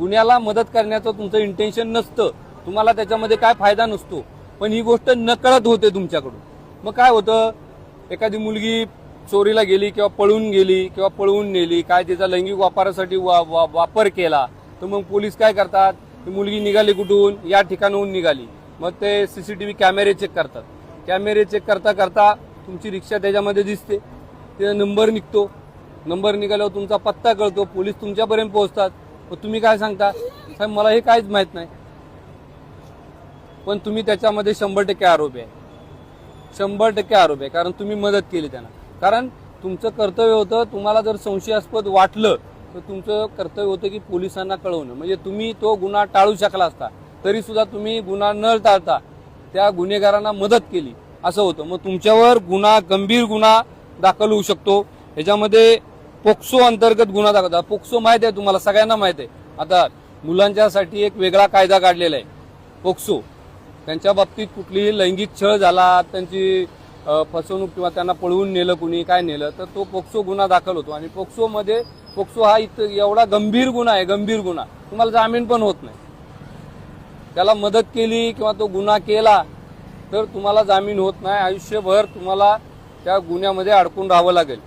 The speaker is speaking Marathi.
गुन्ह्याला मदत करण्याचं तुमचं इंटेन्शन नसतं, तुम्हाला त्याच्यामध्ये काय फायदा नसतो, पण ही गोष्ट नकळत होते तुमच्याकडून. मग काय होतं, एखादी मुलगी चोरीला गेली किंवा पळून गेली किंवा पळवून नेली, काय तिचा लैंगिक वापरासाठी वापर केला, तर मग पोलीस काय करतात, ती मुलगी निघाली कुठून, या ठिकाणाहून निघाली, मग ते सीसीटीव्ही कॅमेरे चेक करतात. कॅमेरे चेक करता करता तुमची रिक्षा त्याच्यामध्ये दिसते, तिचा नंबर निघतो, नंबर निघाल्यावर तुमचा पत्ता कळतो, पोलीस तुमच्यापर्यंत पोहोचतात. मग तुम्ही काय सांगता, साहेब मला हे काहीच माहित नाही, पण तुम्ही त्याच्यामध्ये 100% आरोपी आहे, 100% आरोपी आहे, कारण तुम्ही मदत केली त्यांना. कारण तुमचं कर्तव्य होतं, तुम्हाला जर संशयास्पद वाटलं तर तुमचं कर्तव्य होतं की पोलिसांना कळवणं, म्हणजे तुम्ही तो गुन्हा टाळू शकला असता, तरी सुद्धा तुम्ही गुन्हा न टाळता त्या गुन्हेगारांना मदत केली, असं होतं. मग तुमच्यावर गुन्हा, गंभीर गुन्हा दाखल होऊ शकतो. ह्याच्यामध्ये पोक्सो अंतर्गत गुन्हा दाखल. पोक्सो माहित आहे तुम्हाला, सगळ्यांना माहित आहे. आता मुलांच्यासाठी एक वेगळा कायदा काढलेला आहे पोक्सो. त्यांच्या बाबतीत कुठलीही लैंगिक छळ झाला, त्यांची फसवणूक किंवा त्यांना पळवून नेलं, कुणी काय नेलं, तर तो पोक्सो गुन्हा दाखल होतो. आणि पोक्सो हा एवढा गंभीर गुन्हा आहे, गंभीर गुन्हा, तुम्हाला जामीन पण होत नाही. त्याला मदत केली किंवा तो गुन्हा केला तर तुम्हाला जामीन होत नाही, आयुष्यभर तुम्हाला त्या गुन्ह्यामध्ये अडकून राहावं लागेल.